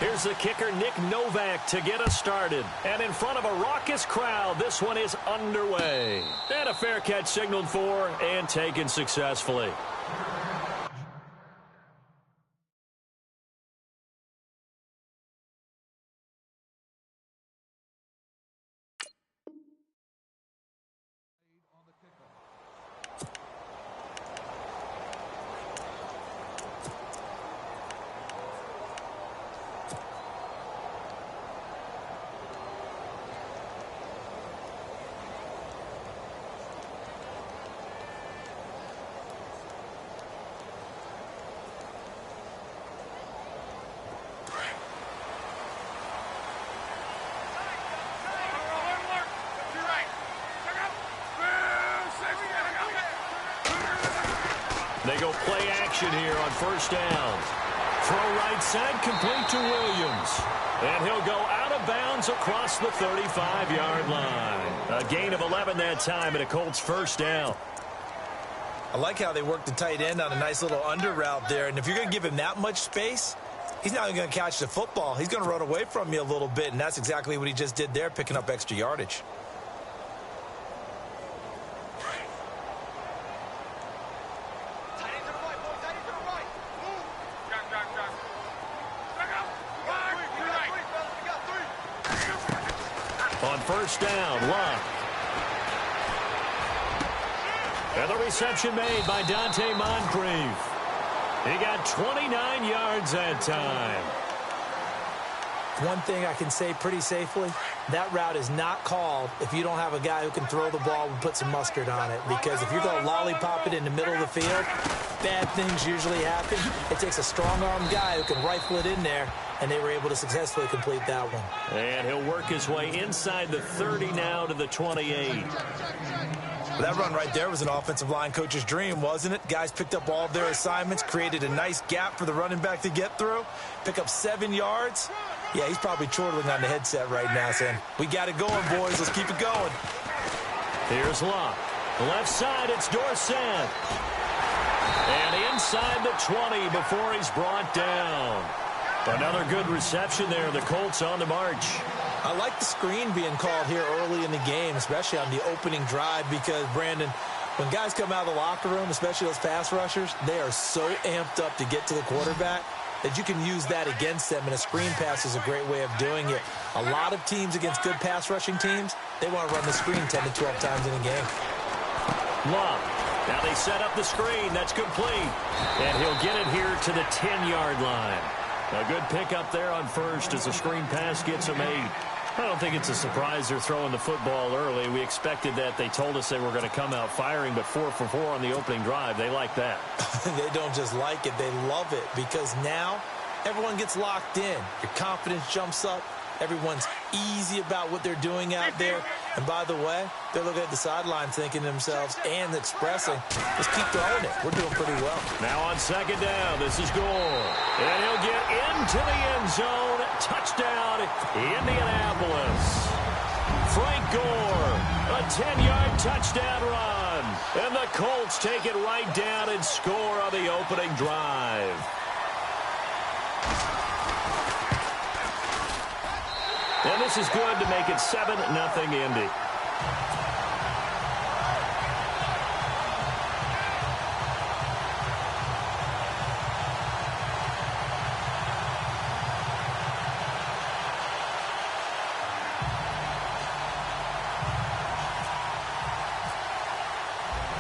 Here's the kicker, Nick Novak, to get us started. And in front of a raucous crowd, this one is underway. And a fair catch signaled for and taken successfully. They go play action here on first down. Throw right side, complete to Williams. And he'll go out of bounds across the 35-yard line. A gain of 11 that time, and a Colts first down. I like how they work the tight end on a nice little under route there. And if you're going to give him that much space, he's not going to catch the football. He's going to run away from you a little bit, and that's exactly what he just did there, picking up extra yardage. On first down, Luck. And the reception made by Dante Moncrief. He got 29 yards that time. One thing I can say pretty safely, that route is not called if you don't have a guy who can throw the ball and put some mustard on it. Because if you're going to lollipop it in the middle of the field, bad things usually happen. It takes a strong-armed guy who can rifle it in there, and they were able to successfully complete that one. And he'll work his way inside the 30 now to the 28. That run right there was an offensive line coach's dream, wasn't it? Guys picked up all of their assignments, created a nice gap for the running back to get through, pick up 7 yards. Yeah, he's probably chortling on the headset right now saying, we got it going, boys. Let's keep it going. Here's Luck. Left side, it's Dorsett. And inside the 20 before he's brought down. Another good reception there. The Colts on the march. I like the screen being called here early in the game, especially on the opening drive, because, Brandon, when guys come out of the locker room, especially those pass rushers, they are so amped up to get to the quarterback that you can use that against them, and a screen pass is a great way of doing it. A lot of teams against good pass rushing teams, they want to run the screen 10 to 12 times in a game. Love. Now they set up the screen. That's complete. And he'll get it here to the 10-yard line. A good pickup there on first as the screen pass gets a made. I don't think it's a surprise they're throwing the football early. We expected that. They told us they were going to come out firing, but 4 for 4 on the opening drive. They like that. They don't just like it. They love it, because now everyone gets locked in. Your confidence jumps up. Everyone's easy about what they're doing out there. And by the way, they're looking at the sideline thinking to themselves and expressing, let's keep throwing it. We're doing pretty well. Now on second down, this is Gore. And he'll get into the end zone. Touchdown, Indianapolis. Frank Gore, a 10-yard touchdown run. And the Colts take it right down and score on the opening drive. And this is good to make it 7-0 Indy.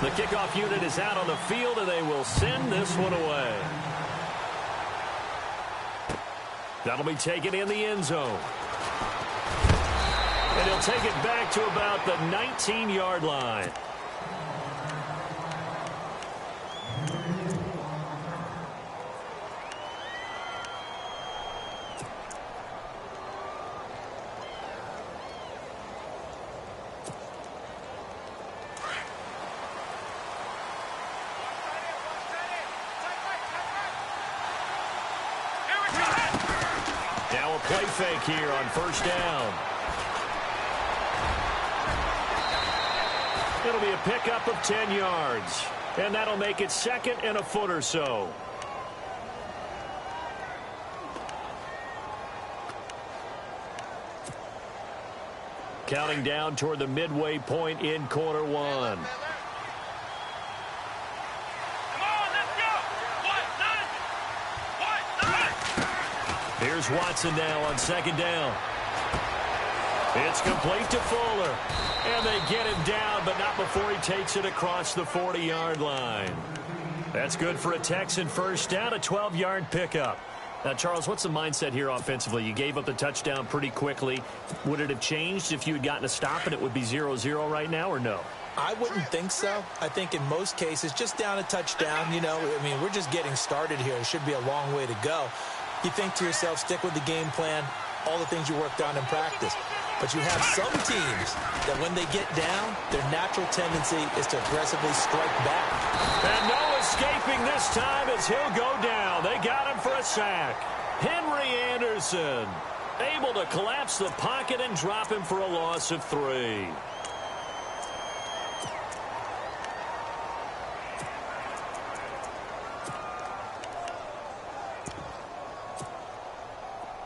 The kickoff unit is out on the field, and they will send this one away. That'll be taken in the end zone. And he'll take it back to about the 19-yard line. Now a play fake here on first down. It'll be a pickup of 10 yards. And that'll make it 2nd and a foot or so. counting down toward the midway point in quarter one. Here's Watson now on second down. It's complete to Fuller. And they get him down, but not before he takes it across the 40-yard line. That's good for a Texan first down, a 12-yard pickup. Now, Charles, what's the mindset here offensively? You gave up the touchdown pretty quickly. Would it have changed if you had gotten a stop and it would be 0-0 right now, or no? I wouldn't think so. I think in most cases, just down a touchdown, you know, I mean, we're just getting started here. It should be a long way to go. You think to yourself, stick with the game plan, all the things you worked on in practice. But you have some teams that when they get down, their natural tendency is to aggressively strike back. And no escaping this time as he'll go down. They got him for a sack. Henry Anderson able to collapse the pocket and drop him for a loss of 3.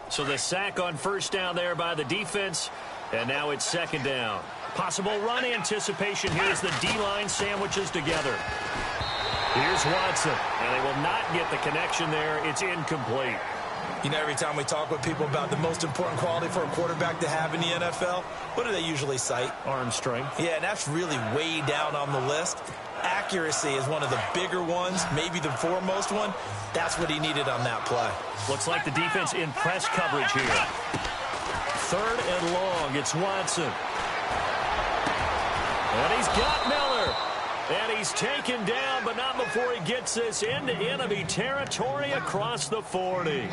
So the sack on first down there by the defense, and now it's second down. Possible run anticipation here as the D-line sandwiches together. Here's Watson, and they will not get the connection there. It's incomplete. You know, every time we talk with people about the most important quality for a quarterback to have in the NFL, what do they usually cite? Arm strength. Yeah, and that's really way down on the list. Accuracy is one of the bigger ones, maybe the foremost one. That's what he needed on that play. Looks like the defense in press coverage here. Third and long. It's Watson. And he's got Miller. And he's taken down, but not before he gets this into enemy territory across the 40.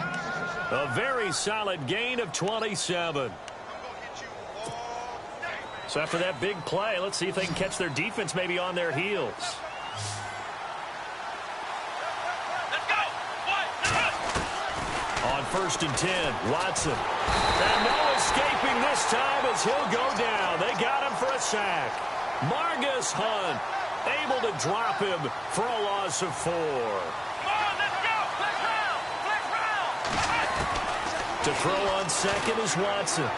A very solid gain of 27. So after that big play, let's see if they can catch their defense maybe on their heels. On first and 10, Watson. And no escaping this time as he'll go down. They got him for a sack. Margus Hunt able to drop him for a loss of 4. To throw on second is Watson.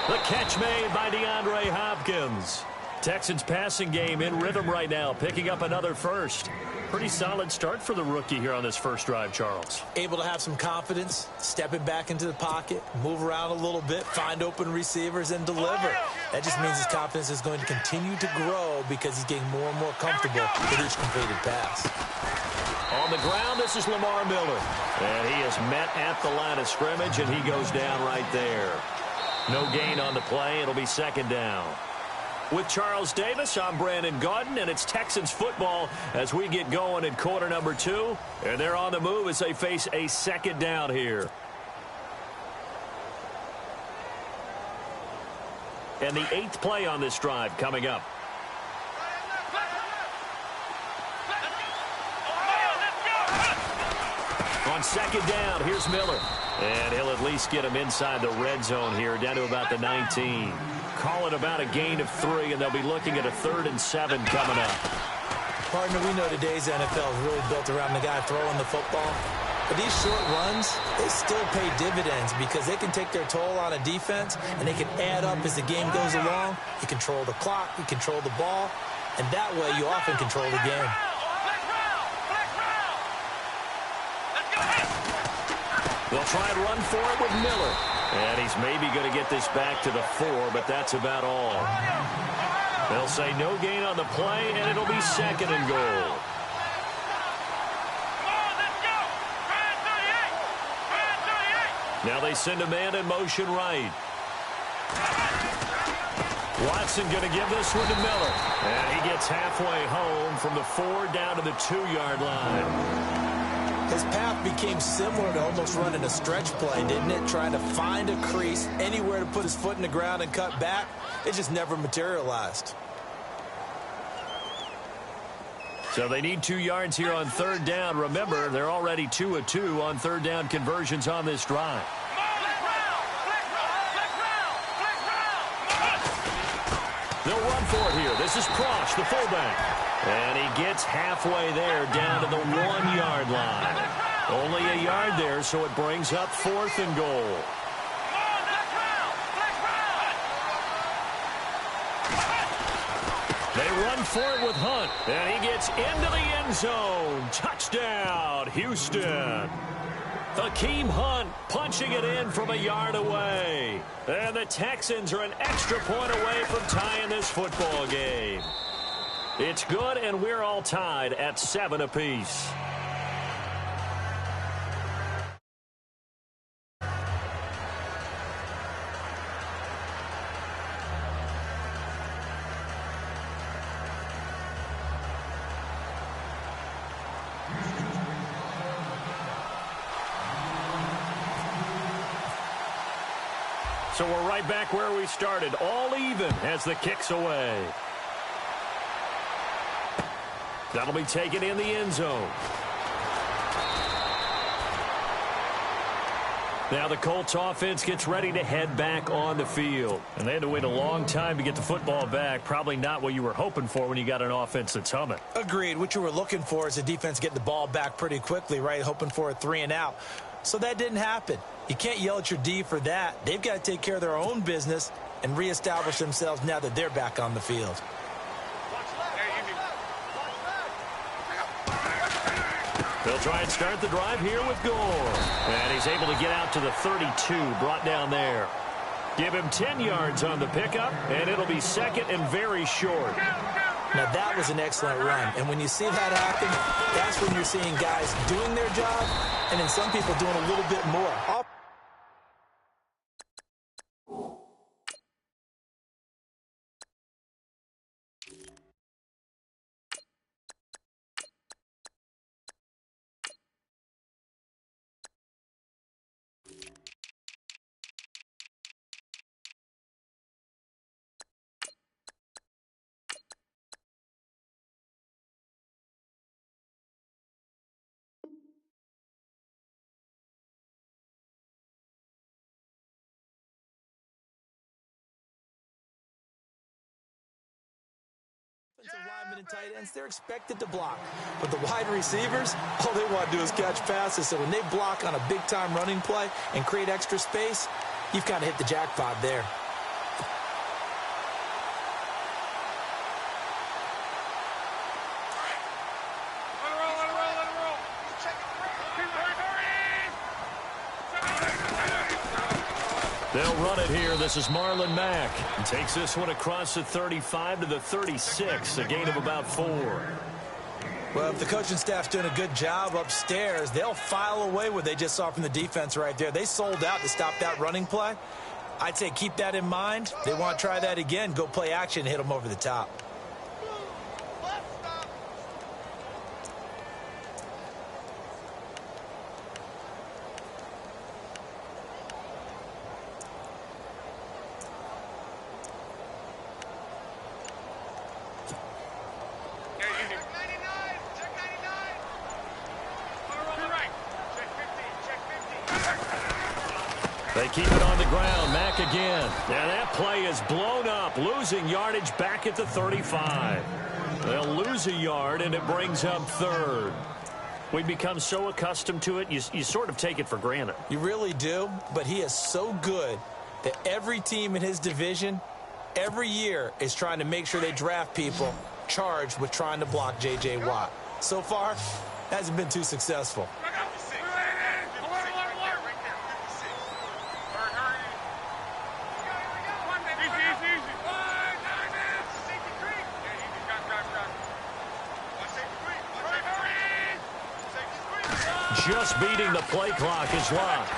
The catch made by DeAndre Hopkins. Texans passing game in rhythm right now, picking up another first. Pretty solid start for the rookie here on this first drive, Charles. Able to have some confidence, stepping back into the pocket, move around a little bit, find open receivers, and deliver. That just means his confidence is going to continue to grow because he's getting more and more comfortable with each completed pass. On the ground, this is Lamar Miller. And he is met at the line of scrimmage, and he goes down right there. No gain on the play. It'll be second down. With Charles Davis, I'm Brandon Gaudin, and it's Texans football as we get going in quarter number 2. And they're on the move as they face a second down here. And the 8th play on this drive coming up. On second down, here's Miller. And he'll at least get him inside the red zone here, down to about the 19. Call it about a gain of 3, and they'll be looking at a 3rd and 7 coming up. Partner, we know today's NFL is really built around the guy throwing the football. But these short runs, they still pay dividends because they can take their toll on a defense, and they can add up as the game goes along. You control the clock, you control the ball, and that way you often control the game. They'll try and run for it with Miller. And he's maybe going to get this back to the 4, but that's about all. They'll say no gain on the play, and it'll be second and goal. Now they send a man in motion right. Watson going to give this one to Miller. And he gets halfway home from the 4 down to the 2-yard line. His path became similar to almost running a stretch play, didn't it? Trying to find a crease, anywhere to put his foot in the ground and cut back. It just never materialized. So they need 2 yards here on 3rd down. Remember, they're already 2 of 2 on 3rd down conversions on this drive. They'll run for it here. This is Prosch, the fullback. And he gets halfway there down to the 1-yard line. Only a yard there, so it brings up 4th and goal. run for it with Hunt. And he gets into the end zone. Touchdown, Houston. Hakeem Hunt punching it in from a yard away. And the Texans are an extra point away from tying this football game. It's good, and we're all tied at 7 apiece. So we're right back where we started, all even as the kick's away. That'll be taken in the end zone. Now the Colts offense gets ready to head back on the field. And they had to wait a long time to get the football back. Probably not what you were hoping for when you got an offense that's humming. Agreed. What you were looking for is the defense getting the ball back pretty quickly, right? Hoping for a 3 and out. So that didn't happen. You can't yell at your D for that. They've got to take care of their own business and reestablish themselves now that they're back on the field. They'll try and start the drive here with Gore. And he's able to get out to the 32, brought down there. Give him 10 yards on the pickup, and it'll be second and very short. Now, that was an excellent run. And when you see that happen, that's when you're seeing guys doing their job and then some people doing a little bit more. Linemen and tight ends, they're expected to block. But the wide receivers, all they want to do is catch passes. So when they block on a big-time running play and create extra space, you've kind of hit the jackpot there. They'll run it here. This is Marlon Mack. He takes this one across the 35 to the 36, a gain of about 4. Well, if the coaching staff's doing a good job upstairs, they'll file away what they just saw from the defense right there. They sold out to stop that running play. I'd say keep that in mind. They want to try that again. Go play action, hit them over the top. They keep it on the ground. Mack again. And that play is blown up, losing yardage back at the 35. They'll lose a yard, and it brings up third. We become so accustomed to it, you sort of take it for granted. You really do, but he is so good that every team in his division, every year, is trying to make sure they draft people charged with trying to block J.J. Watt. So far, hasn't been too successful. Just beating the play clock is Locke.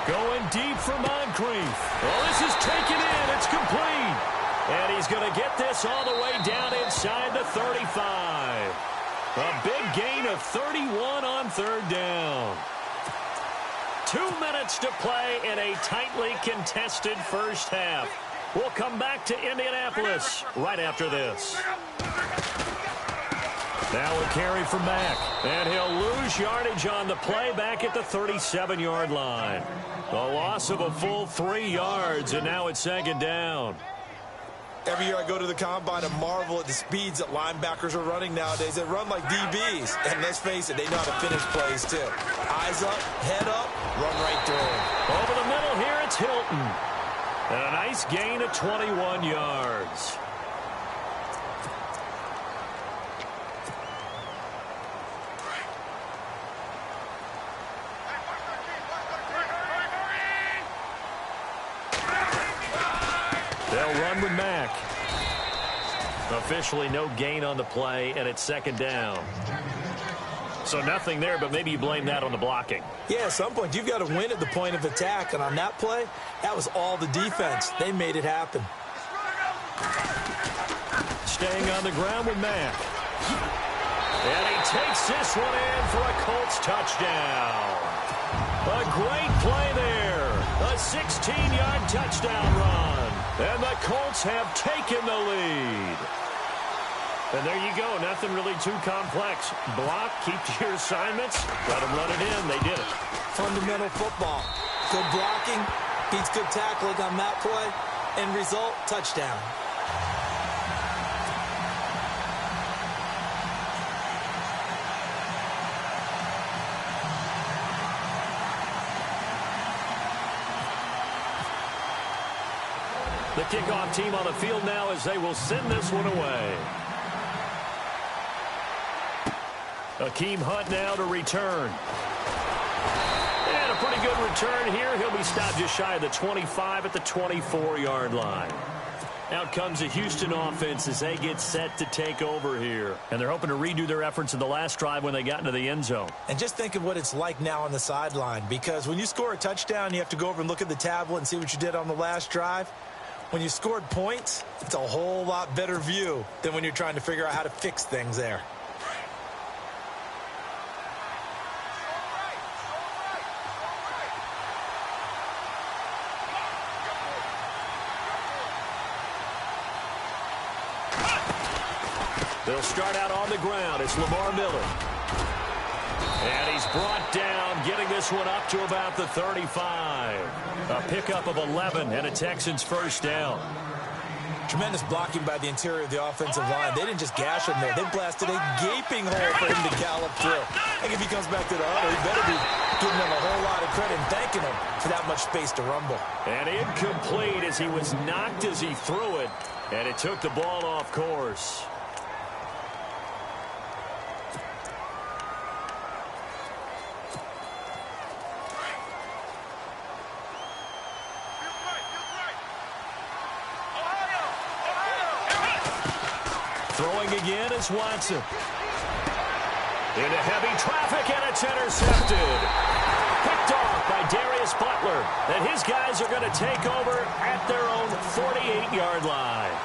Going deep for Moncrief. Well, this is taken in. It's complete. And he's going to get this all the way down inside the 35. A big gain of 31 on third down. 2 minutes to play in a tightly contested first half. We'll come back to Indianapolis right after this. Now a carry for Mack, and he'll lose yardage on the play back at the 37-yard line. A loss of a full 3 yards, and now it's second down. Every year I go to the combine and marvel at the speeds that linebackers are running nowadays. They run like DBs, and let's face it, they know how to finish plays too. Eyes up, head up, run right through them. Over the middle here, it's Hilton. And a nice gain of 21 yards. They'll run with Mack. Officially no gain on the play, and it's second down. So nothing there, but maybe you blame that on the blocking. Yeah, at some point, you've got to win at the point of attack. And on that play, that was all the defense. They made it happen. Staying on the ground with Mack. And he takes this one in for a Colts touchdown. A great play there. A 16-yard touchdown run. And the Colts have taken the lead. And there you go. Nothing really too complex. Block, keep to your assignments, let them run it in. They did it. Fundamental football. Good blocking beats good tackling on that play. End result, touchdown. The kickoff team on the field now as they will send this one away. Akeem Hunt now to return. And a pretty good return here. He'll be stopped just shy of the 25 at the 24-yard line. Out comes the Houston offense as they get set to take over here. And they're hoping to redo their efforts in the last drive when they got into the end zone. And just think of what it's like now on the sideline, because when you score a touchdown, you have to go over and look at the tablet and see what you did on the last drive. When you scored points, it's a whole lot better view than when you're trying to figure out how to fix things there. They'll start out on the ground. It's Lamar Miller. And he's brought down, getting this one up to about the 35. A pickup of 11 and a Texans first down. Tremendous blocking by the interior of the offensive line. They didn't just gash him there. They blasted a gaping hole for him to gallop through. I think if he comes back to the huddle, he better be giving them a whole lot of credit and thanking him for that much space to rumble. And incomplete as he was knocked as he threw it. And it took the ball off course. Throwing again is Watson. Into heavy traffic, and it's intercepted. Picked off by Darius Butler. And his guys are going to take over at their own 48-yard line.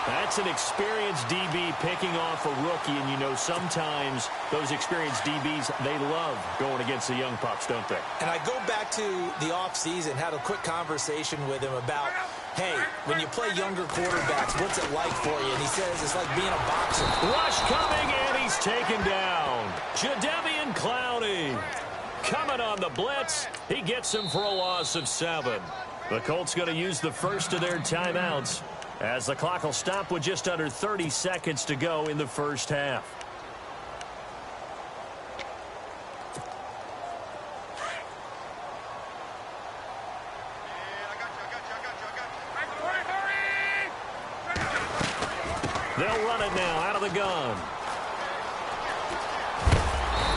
That's an experienced DB picking off a rookie, and you know sometimes those experienced DBs, they love going against the young pups, don't they? And I go back to the offseason, had a quick conversation with him about, hey, when you play younger quarterbacks, what's it like for you? And he says it's like being a boxer. Rush coming, and he's taken down. Jadeveon Clowney coming on the blitz. He gets him for a loss of 7. The Colts going to use the first of their timeouts, as the clock will stop with just under 30 seconds to go in the first half. They'll run it now out of the gun.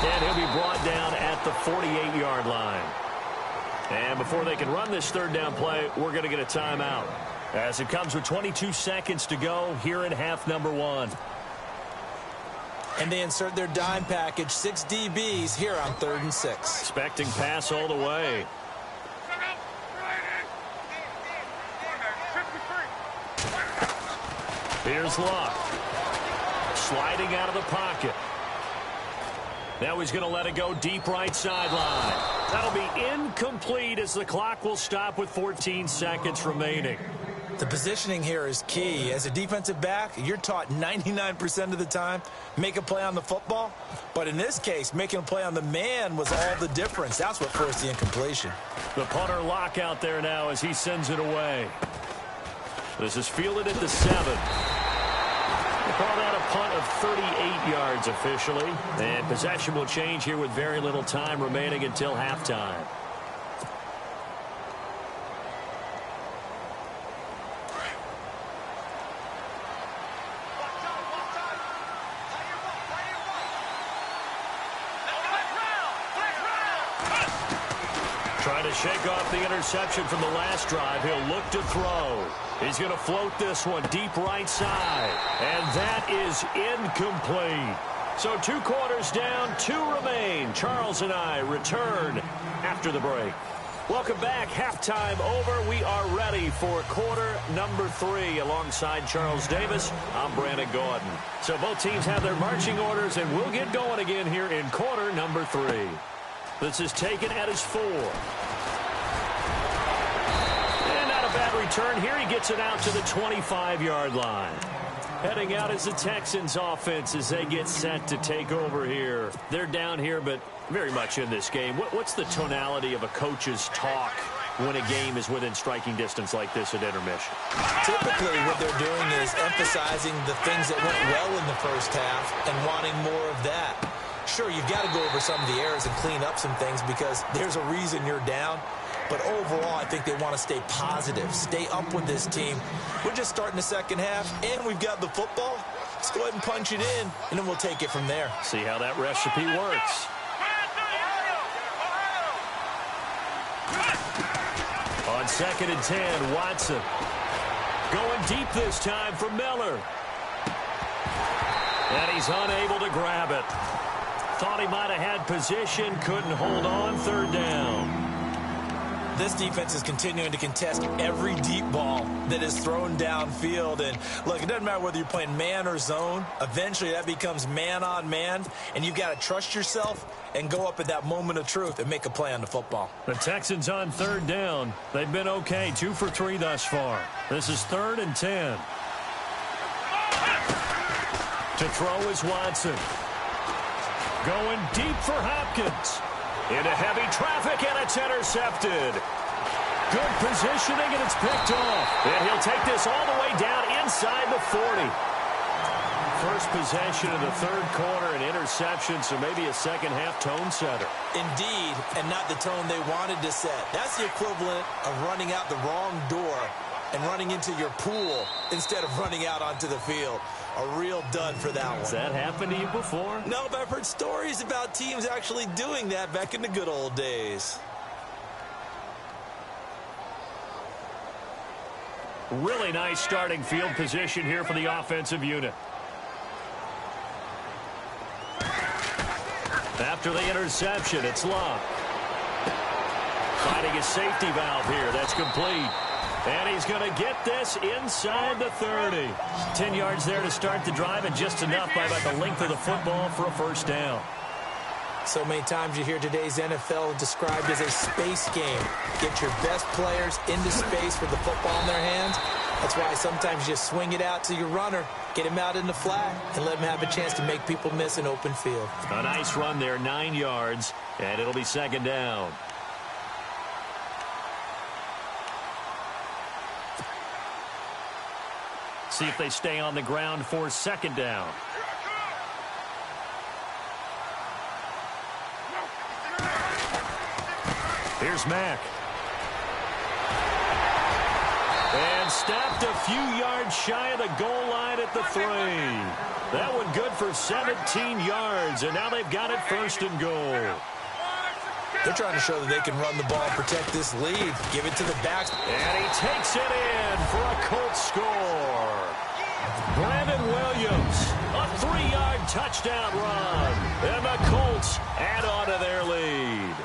And he'll be brought down at the 48-yard line. And before they can run this third down play, we're going to get a timeout, as it comes with 22 seconds to go here in half number 1. And they insert their dime package, 6 DBs here on 3rd and 6. Expecting pass all the way. Here's Luck. Sliding out of the pocket. Now he's going to let it go deep right sideline. That'll be incomplete as the clock will stop with 14 seconds remaining. The positioning here is key. As a defensive back, you're taught 99% of the time, make a play on the football. But in this case, making a play on the man was all the difference. That's what forced the incompletion. The punter lock out there now as he sends it away. This is fielded at the 7. They call that a punt of 38 yards officially. And possession will change here with very little time remaining until halftime. Trying to shake off the interception from the last drive. He'll look to throw. He's going to float this one deep right side. And that is incomplete. So 2 quarters down, 2 remain. Charles and I return after the break. Welcome back. Halftime over. We are ready for quarter number 3. Alongside Charles Davis, I'm Brandon Gaudin. So both teams have their marching orders, and we'll get going again here in quarter number 3. This is taken at his 4. And not a bad return here. He gets it out to the 25-yard line. Heading out is the Texans offense as they get set to take over here. They're down here, but very much in this game. What's the tonality of a coach's talk when a game is within striking distance like this at intermission? Typically, what they're doing is emphasizing the things that went well in the first half and wanting more of that. Sure, you've got to go over some of the errors and clean up some things because there's a reason you're down. But overall, I think they want to stay positive, stay up with this team. We're just starting the second half, and we've got the football. Let's go ahead and punch it in, and then we'll take it from there. See how that recipe works. On 2nd and 10, Watson. Going deep this time for Miller. And he's unable to grab it. Thought he might have had position, couldn't hold on. 3rd down. This defense is continuing to contest every deep ball that is thrown downfield. And, look, it doesn't matter whether you're playing man or zone. Eventually, that becomes man-on-man, and you've got to trust yourself and go up at that moment of truth and make a play on the football. The Texans on 3rd down. They've been okay, 2 for 3 thus far. This is 3rd and 10. To throw is Watson. Going deep for Hopkins. Into heavy traffic, and it's intercepted. Good positioning, and it's picked off. And he'll take this all the way down inside the 40. First possession of the 3rd quarter, an interception, so maybe a second-half tone setter. Indeed, and not the tone they wanted to set. That's the equivalent of running out the wrong door and running into your pool instead of running out onto the field. A real dud for that one. Has that happened to you before? No, but I've heard stories about teams actually doing that back in the good old days. Really nice starting field position here for the offensive unit. After the interception, it's Love. Finding a safety valve here. That's complete. And he's going to get this inside the 30. 10 yards there to start the drive, and just enough by about the length of the football for a 1st down. So many times you hear today's NFL described as a space game. Get your best players into space with the football in their hands. That's why sometimes you just swing it out to your runner, get him out in the flat, and let him have a chance to make people miss an open field. A nice run there, 9 yards, and it'll be 2nd down. See if they stay on the ground for 2nd down. Here's Mack. And stopped a few yards shy of the goal line at the 3. That one good for 17 yards, and now they've got it 1st and goal. They're trying to show that they can run the ball and protect this lead. Give it to the backs. And he takes it in for a Colts score. Brandon Williams, a 3-yard touchdown run. And the Colts add on to their lead.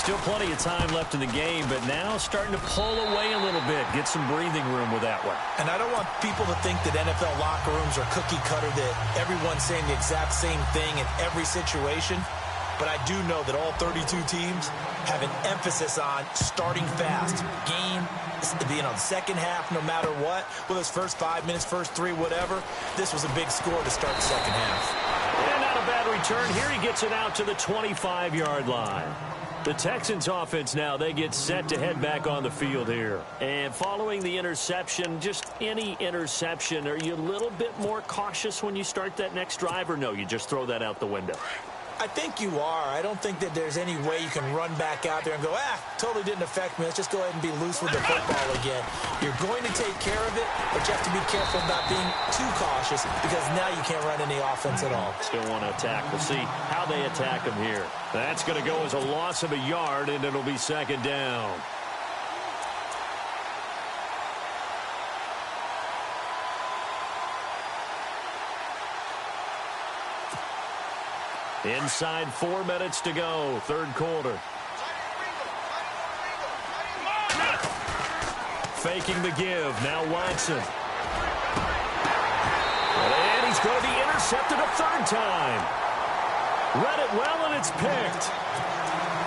Still plenty of time left in the game, but now starting to pull away a little bit. Get some breathing room with that one. And I don't want people to think that NFL locker rooms are cookie cutter, that everyone's saying the exact same thing in every situation. But I do know that all 32 teams have an emphasis on starting fast. Game, the second half, no matter what. Whether it's first 5 minutes, first 3, whatever. This was a big score to start the second half. And not a bad return here. He gets it out to the 25-yard line. The Texans offense now, they get set to head back on the field here. And following the interception, just any interception, are you a little bit more cautious when you start that next drive, or no, you just throw that out the window? I think you are. I don't think that there's any way you can run back out there and go, totally didn't affect me. Let's just go ahead and be loose with the football again. You're going to take care of it, but you have to be careful about being too cautious because now you can't run any offense at all. Still want to attack. We'll see how they attack him here. That's going to go as a loss of a yard, and it'll be second down. Inside 4 minutes to go, third quarter. Faking the give, now Watson. And he's going to be intercepted a third time. Read it well, and it's picked.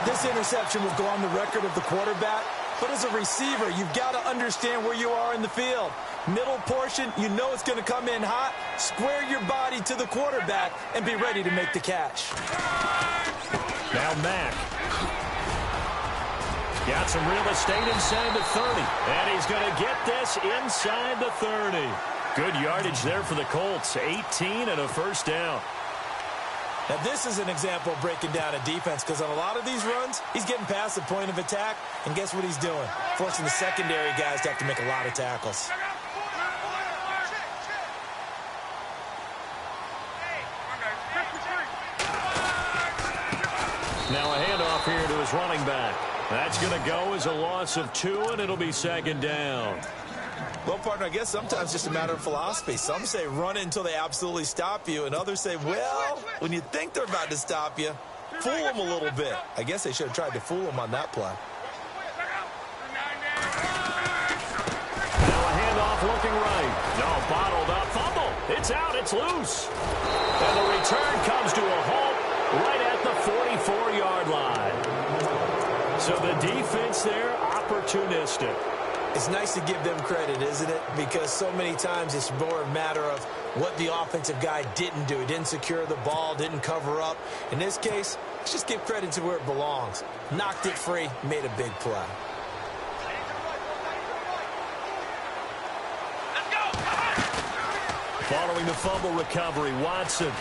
This interception will go on the record of the quarterback, but as a receiver, you've got to understand where you are in the field. Middle portion, you know it's going to come in hot. Square your body to the quarterback and be ready to make the catch. Now Mack. Got some real estate inside the 30. And he's going to get this inside the 30. Good yardage there for the Colts. 18 and a first down. Now, this is an example of breaking down a defense because on a lot of these runs, he's getting past the point of attack, and guess what he's doing? Forcing the secondary guys to have to make a lot of tackles. Now a handoff here to his running back. That's going to go as a loss of 2, and it'll be second down. Well, partner, I guess sometimes it's just a matter of philosophy. Some say run it until they absolutely stop you, and others say, well, when you think they're about to stop you, fool them a little bit. I guess they should have tried to fool them on that play. Now a handoff looking right. No, bottled up. Fumble. It's out. It's loose. And the return comes to a halt right at the 44-yard line. So the defense there, opportunistic. It's nice to give them credit, isn't it? Because so many times it's more a matter of what the offensive guy didn't do. He didn't secure the ball, didn't cover up. In this case, let's just give credit to where it belongs. Knocked it free, made a big play. Following the fumble recovery, Watson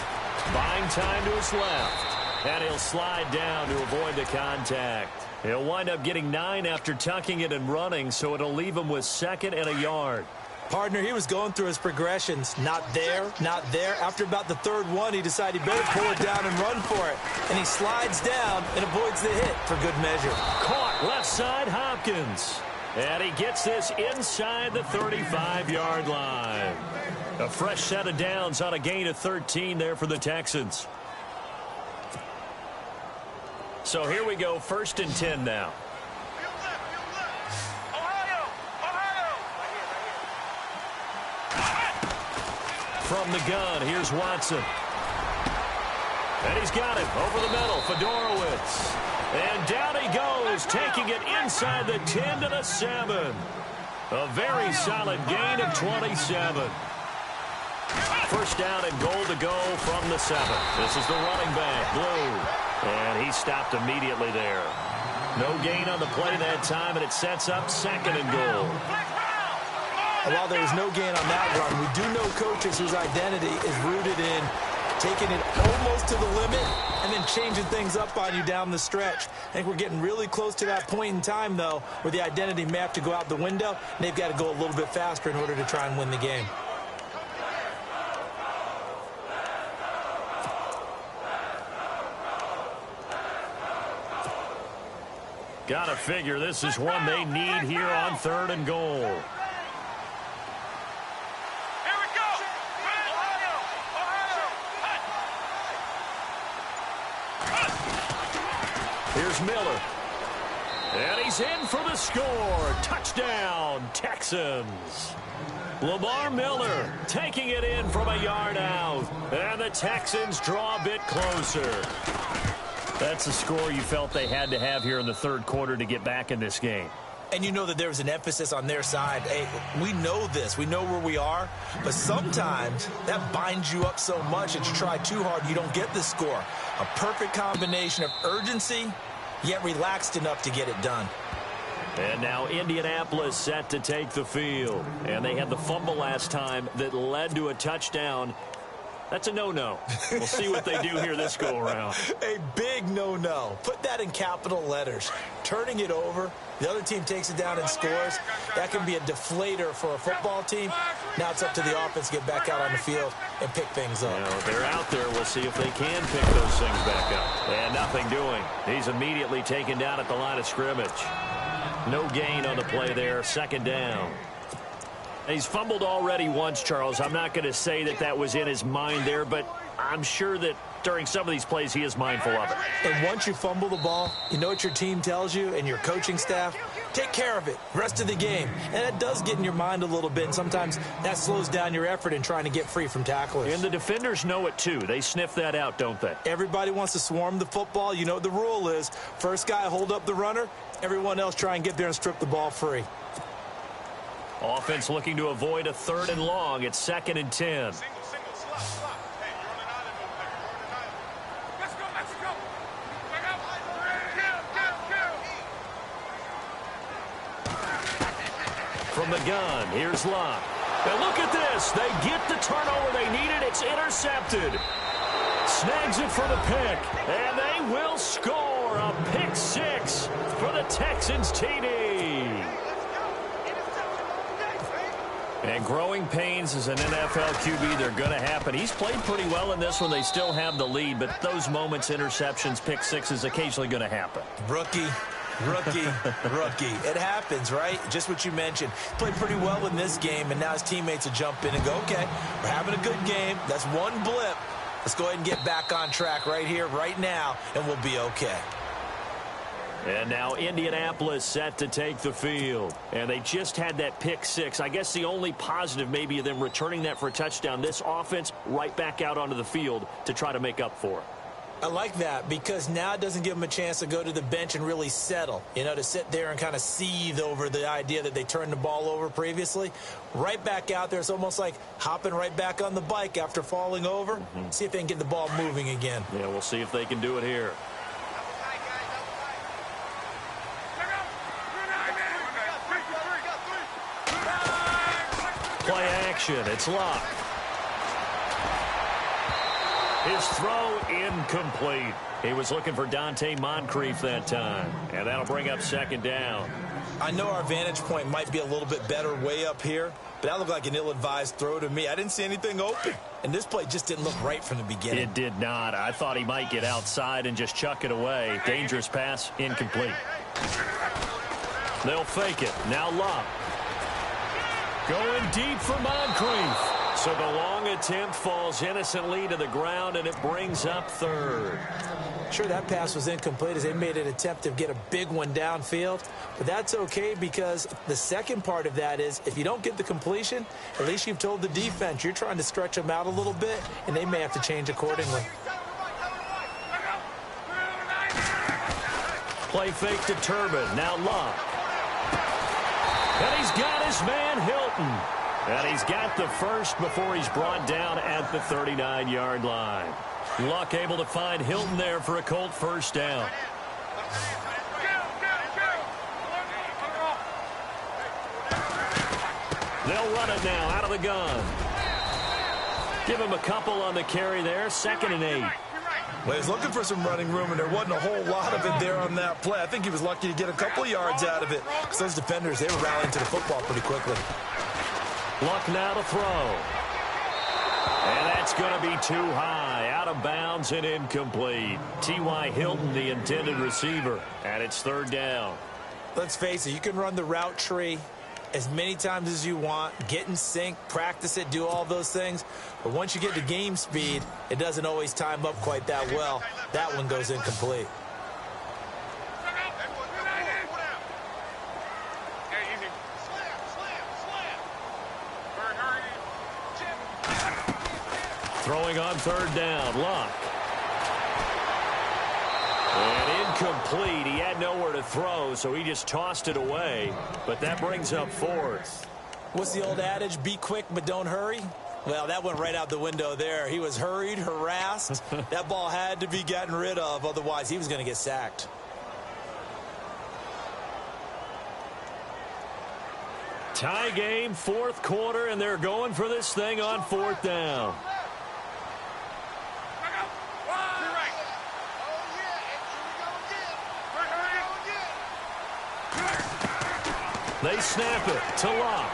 buying time to his left. And he'll slide down to avoid the contact. He'll wind up getting 9 after tucking it and running, so it'll leave him with 2nd and a yard. Partner, he was going through his progressions. Not there, not there. After about the 3rd one, he decided he better pull it down and run for it. And he slides down and avoids the hit for good measure. Caught left side, Hopkins. And he gets this inside the 35-yard line. A fresh set of downs on a gain of 13 there for the Texans. So here we go, 1st and 10 now. From the gun, here's Watson. And he's got it over the middle, Fedorowicz. And down he goes, taking it inside the 10 to the 7. A very solid gain of 27. First down and goal to go from the 7. This is the running back, Blue. And he stopped immediately there. No gain on the play that time, and it sets up 2nd and goal. And while there was no gain on that run, we do know coaches whose identity is rooted in taking it almost to the limit and then changing things up on you down the stretch. I think we're getting really close to that point in time, though, where the identity may have to go out the window, and they've got to go a little bit faster in order to try and win the game. Gotta figure this is one they need here on 3rd and goal. Here we go. Here's Miller. And he's in for the score. Touchdown, Texans. Lamar Miller taking it in from a yard out. And the Texans draw a bit closer. That's a score you felt they had to have here in the 3rd quarter to get back in this game. And you know that there was an emphasis on their side. Hey, we know this. We know where we are. But sometimes that binds you up so much that you try too hard, you don't get the score. A perfect combination of urgency, yet relaxed enough to get it done. And now Indianapolis set to take the field. And they had the fumble last time that led to a touchdown. That's a no-no. We'll see what they do here this go-around. A big no-no. Put that in capital letters. Turning it over, the other team takes it down and scores. That can be a deflator for a football team. Now it's up to the offense to get back out on the field and pick things up. Well, they're out there. We'll see if they can pick those things back up. And nothing doing. He's immediately taken down at the line of scrimmage. No gain on the play there. Second down. He's fumbled already once, Charles. I'm not going to say that that was in his mind there, but I'm sure that during some of these plays he is mindful of it. And once you fumble the ball, you know what your team tells you and your coaching staff? Take care of it. Rest of the game. And that does get in your mind a little bit, and sometimes that slows down your effort in trying to get free from tacklers. And the defenders know it too. They sniff that out, don't they? Everybody wants to swarm the football. You know what the rule is. First guy hold up the runner. Everyone else try and get there and strip the ball free. Offense looking to avoid a 3rd and long. It's 2nd and 10. From the gun, here's Locke. And look at this. They get the turnover they needed. It's intercepted. Snags it for the pick. And they will score a pick 6 for the Texans TD. And growing pains as an NFL QB, they're going to happen. He's played pretty well in this one. They still have the lead, but those moments, interceptions, pick 6 is occasionally going to happen. Rookie. It happens, right? Just what you mentioned. Played pretty well in this game, and now his teammates will jump in and go, okay, we're having a good game. That's one blip. Let's go ahead and get back on track right here, right now, and we'll be okay. And now Indianapolis set to take the field. And they just had that pick 6. I guess the only positive maybe of them returning that for a touchdown. This offense right back out onto the field to try to make up for it. I like that because now it doesn't give them a chance to go to the bench and really settle, to sit there and kind of seethe over the idea that they turned the ball over previously. Right back out there, it's almost like hopping right back on the bike after falling over. See if they can get the ball moving again. Yeah, we'll see if they can do it here. Play action, it's Locke. His throw incomplete. He was looking for Dante Moncrief that time. And that'll bring up 2nd down. I know our vantage point might be a little bit better way up here, but that looked like an ill-advised throw to me. I didn't see anything open. And this play just didn't look right from the beginning. It did not. I thought he might get outside and just chuck it away. Dangerous pass, incomplete. They'll fake it. Now Locke. Going deep for Moncrief. So the long attempt falls innocently to the ground, and it brings up 3rd. Sure, that pass was incomplete as they made an attempt to get a big one downfield. But that's okay because the second part of that is if you don't get the completion, at least you've told the defense you're trying to stretch them out a little bit, and they may have to change accordingly. Play fake to Turbin. Now Locke. And he's got his man Hilton. And he's got the first before he's brought down at the 39-yard line. Luck able to find Hilton there for a Colt first down. They'll run it now out of the gun. Give him a couple on the carry there. 2nd and 8. Well, he's looking for some running room, and there wasn't a whole lot of it there on that play. I think he was lucky to get a couple of yards out of it because those defenders, they were rallying to the football pretty quickly. Luck now to throw. And that's going to be too high. Out of bounds and incomplete. T.Y. Hilton, the intended receiver. And it's 3rd down. Let's face it, you can run the route tree as many times as you want, get in sync, practice it, do all those things. But once you get to game speed, it doesn't always time up quite that well. That one goes incomplete. Throwing on 3rd down, Locke. And incomplete. He had nowhere to throw, so he just tossed it away. But that brings up 4th. What's the old adage? Be quick, but don't hurry. Well, that went right out the window there. He was hurried, harassed. That ball had to be gotten rid of. Otherwise, he was going to get sacked. Tie game, 4th quarter, and they're going for this thing on 4th down. They snap it to Locke.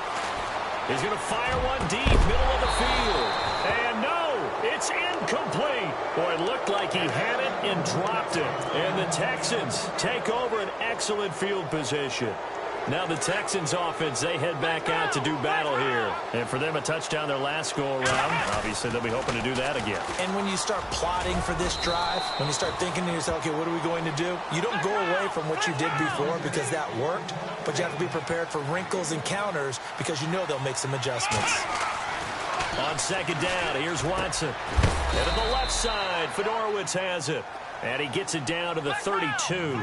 He's going to fire one deep, middle of the field. And no, it's incomplete. Boy, it looked like he had it and dropped it. And the Texans take over an excellent field position. Now the Texans offense, they head back out to do battle here. And for them, a touchdown their last go-around. Obviously, they'll be hoping to do that again. And when you start plotting for this drive, when you start thinking to yourself, okay, what are we going to do? You don't go away from what you did before because that worked, but you have to be prepared for wrinkles and counters because you know they'll make some adjustments. On second down, here's Watson. And to the left side, Fedorowicz has it. And he gets it down to the 32.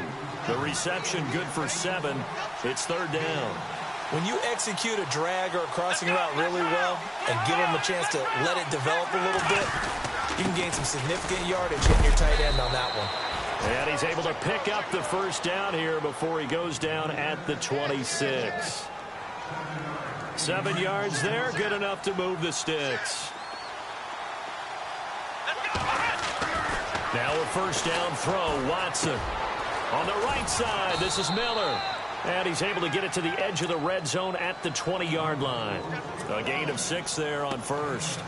The reception good for 7. It's third down. When you execute a drag or a crossing route really well and give them a chance to let it develop a little bit, you can gain some significant yardage hitting your tight end on that one. And he's able to pick up the first down here before he goes down at the 26. 7 yards there, good enough to move the sticks. Now a first down throw, Watson. On the right side, this is Miller. And he's able to get it to the edge of the red zone at the 20-yard line. A gain of 6 there on first.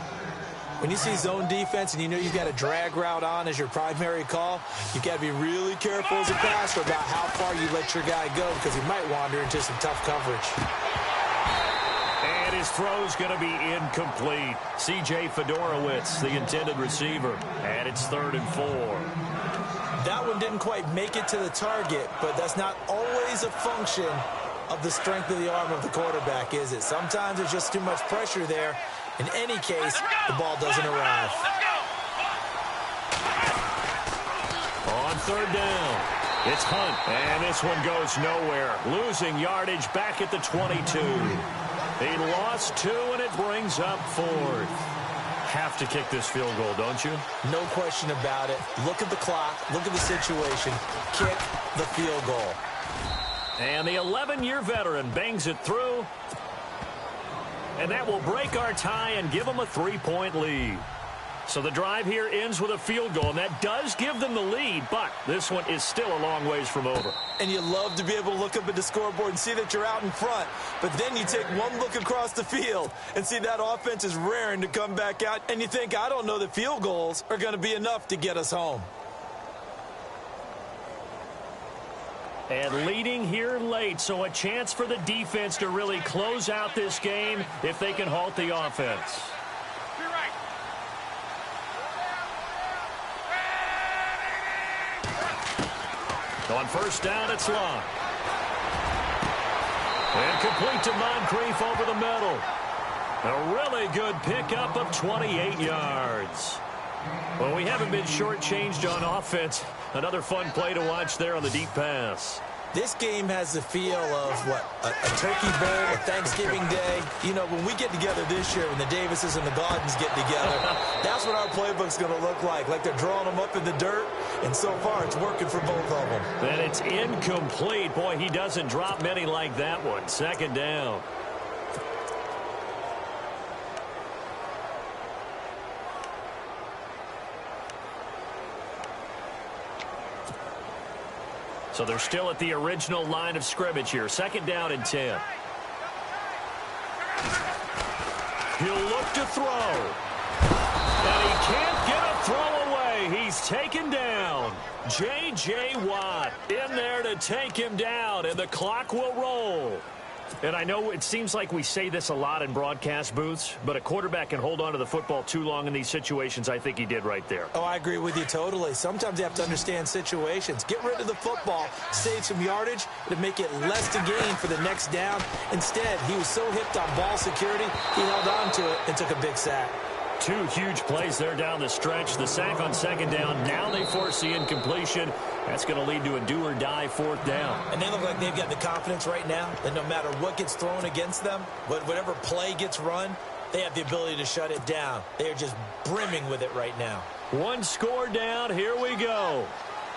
When you see zone defense and you know you've got a drag route on as your primary call, you've got to be really careful as a passer about how far you let your guy go because he might wander into some tough coverage. And his throw's going to be incomplete. C.J. Fedorowicz, the intended receiver. And it's 3rd and 4. That one didn't quite make it to the target, but that's not always a function of the strength of the arm of the quarterback, is it? Sometimes there's just too much pressure there. In any case, the ball doesn't arrive. On third down, it's Hunt. And this one goes nowhere. Losing yardage back at the 22. He lost 2, and it brings up 4th. Have to kick this field goal, don't you? No question about it. Look at the clock. Look at the situation. Kick the field goal. And the 11-year veteran bangs it through. And that will break our tie and give them a 3-point lead. So the drive here ends with a field goal, and that does give them the lead, but this one is still a long ways from over. And you love to be able to look up at the scoreboard and see that you're out in front, but then you take one look across the field and see that offense is raring to come back out, and you think, I don't know that field goals are going to be enough to get us home. And leading here late, so a chance for the defense to really close out this game if they can halt the offense. On first down, it's Locke. And complete to Moncrief over the middle. A really good pickup of 28 yards. Well, we haven't been shortchanged on offense. Another fun play to watch there on the deep pass. This game has the feel of, what, a turkey bowl, a Thanksgiving day. You know, when we get together this year, when the Davises and the Gardens get together, that's what our playbook's going to look like. Like they're drawing them up in the dirt, and so far it's working for both of them. And it's incomplete. Boy, he doesn't drop many like that one. Second down. So they're still at the original line of scrimmage here. Second down and 10. He'll look to throw. And he can't get a throw away. He's taken down. J.J. Watt in there to take him down, and the clock will roll. And I know it seems like we say this a lot in broadcast booths, but a quarterback can hold on to the football too long in these situations. I think he did right there. Oh, I agree with you totally. Sometimes you have to understand situations. Get rid of the football, save some yardage, to make it less to gain for the next down. Instead, he was so hipped on ball security, he held on to it and took a big sack. 2 huge plays there down the stretch. The sack on second down. Now they force the incompletion. That's going to lead to a do-or-die 4th down. And they look like they've got the confidence right now that no matter what gets thrown against them, whatever play gets run, they have the ability to shut it down. They are just brimming with it right now. 1 score down. Here we go.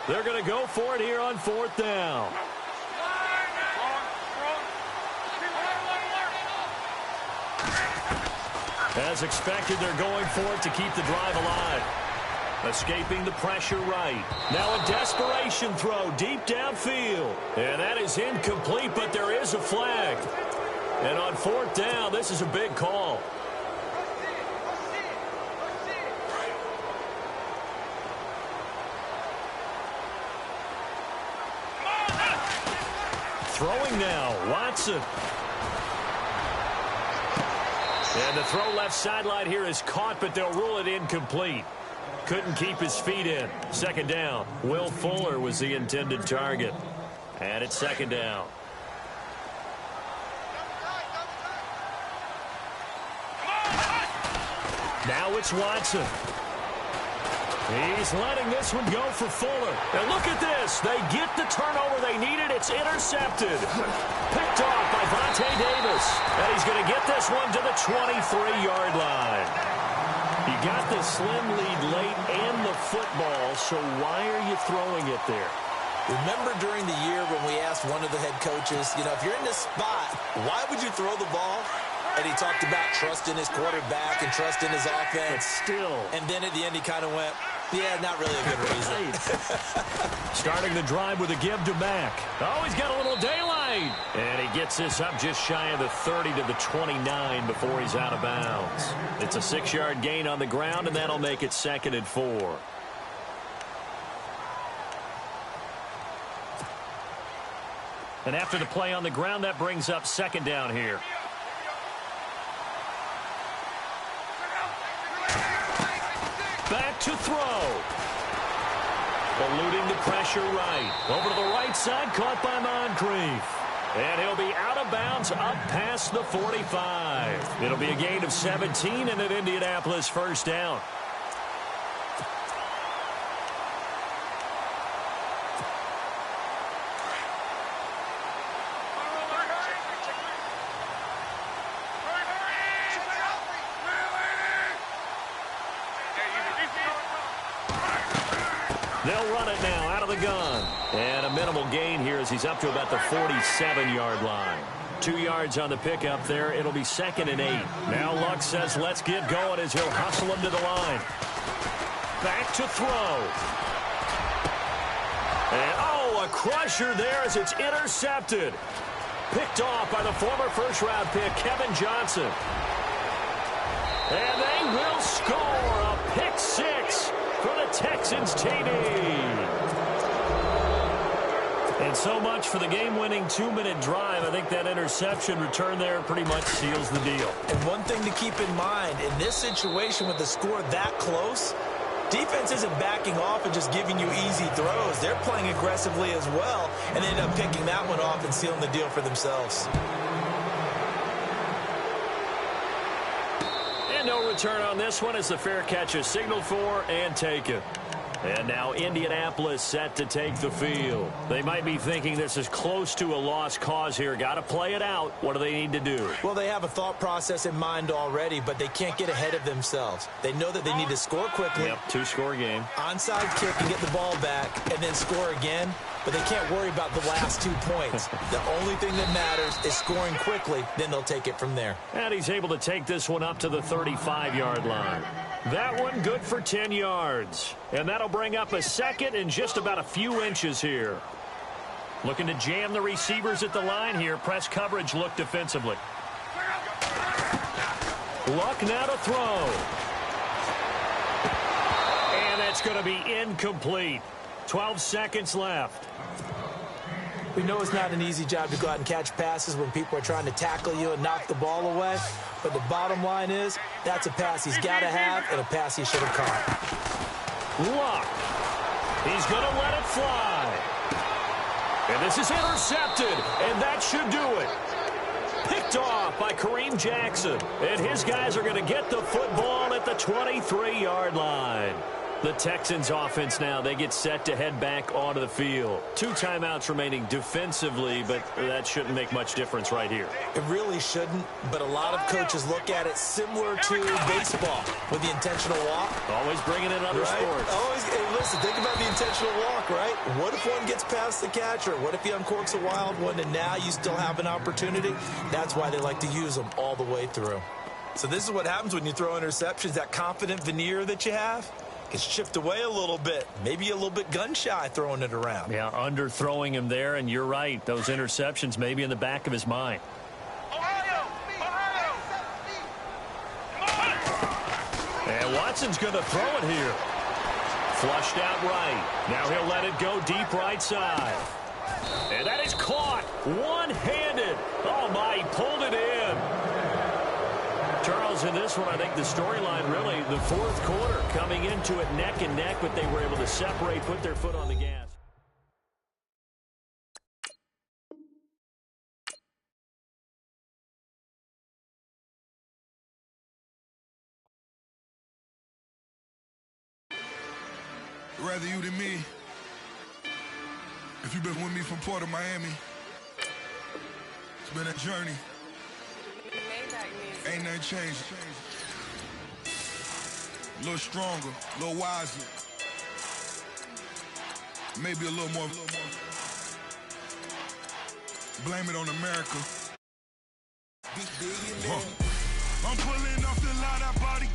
They're going to go for it here on 4th down. As expected, they're going for it to keep the drive alive. Escaping the pressure right. Now a desperation throw deep downfield. And that is incomplete, but there is a flag. And on 4th down, this is a big call. Throwing now, Watson. And the throw left sideline here is caught, but they'll rule it incomplete. Couldn't keep his feet in. 2nd down. Will Fuller was the intended target. And it's 2nd down. Now it's Watson. He's letting this one go for Fuller. And look at this. They get the turnover they needed. It's intercepted. Picked off by Vontae Davis. And he's going to get this one to the 23-yard line. He got the slim lead late and the football, so why are you throwing it there? Remember during the year when we asked one of the head coaches, if you're in this spot, why would you throw the ball? And he talked about trusting his quarterback and trusting his offense. But still. And then at the end, he kind of went, yeah, not really a good reason. Starting the drive with a give to Mack. Oh, he's got a little daylight. And he gets this up just shy of the 30 to the 29 before he's out of bounds. It's a 6-yard gain on the ground, and that'll make it 2nd and 4. And after the play on the ground, that brings up 2nd down here. Back to throw. Eluding the pressure right. Over to the right side, caught by Moncrief. And he'll be out of bounds up past the 45. It'll be a gain of 17 and an Indianapolis 1st down. They'll run it now out of the gun. And a minimal gain here as he's up to about the 47-yard line. 2 yards on the pickup there. It'll be 2nd and 8. Now Luck says let's get going as he'll hustle him to the line. Back to throw. And a crusher there as it's intercepted. Picked off by the former first-round pick, Kevin Johnson. And they will score a pick 6 for the Texans TD. And so much for the game-winning 2-minute drive. I think that interception return there pretty much seals the deal. And one thing to keep in mind, in this situation with the score that close, defense isn't backing off and just giving you easy throws. They're playing aggressively as well, and they end up picking that one off and sealing the deal for themselves. No return on this one as the fair catch is signaled for and taken. And now Indianapolis set to take the field. They might be thinking this is close to a lost cause here. Got to play it out. What do they need to do? Well, they have a thought process in mind already, but they can't get ahead of themselves. They know that they need to score quickly. Yep, 2-score game. Onside kick and get the ball back and then score again. But they can't worry about the last 2 points. The only thing that matters is scoring quickly. Then they'll take it from there. And he's able to take this one up to the 35-yard line. That one good for 10 yards. And that'll bring up a 2nd and just about a few inches here. Looking to jam the receivers at the line here. Press coverage look defensively. Luck now to throw. And that's going to be incomplete. 12 seconds left. We know it's not an easy job to go out and catch passes when people are trying to tackle you and knock the ball away. But the bottom line is, that's a pass he's got to have and a pass he should have caught. Luck. He's going to let it fly. And this is intercepted, and that should do it. Picked off by Kareem Jackson. And his guys are going to get the football at the 23-yard line. The Texans offense now, they get set to head back onto the field. 2 timeouts remaining defensively, but that shouldn't make much difference right here. It really shouldn't, but a lot of coaches look at it similar to baseball with the intentional walk. Always bringing in other sports. Always, hey, listen, think about the intentional walk, right? What if one gets past the catcher? What if he uncorks a wild one and now you still have an opportunity? That's why they like to use them all the way through. So this is what happens when you throw interceptions, that confident veneer that you have. It's chipped away a little bit. Maybe a little bit gun-shy throwing it around. Yeah, underthrowing him there, and you're right. Those interceptions maybe in the back of his mind. And Watson's going to throw it here. Flushed out right. Now he'll let it go deep right side. And that is caught one-handed. Oh, my, he pulled it in. Charles, in this one, I think the storyline really, the fourth quarter, coming into it neck and neck, but they were able to separate, put their foot on the gas. Rather you than me. If you've been with me from Port of Miami, it's been a journey. Ain't nothing changed. A little stronger, a little wiser. Maybe a little more. Blame it on America. I'm pulling off the line, I body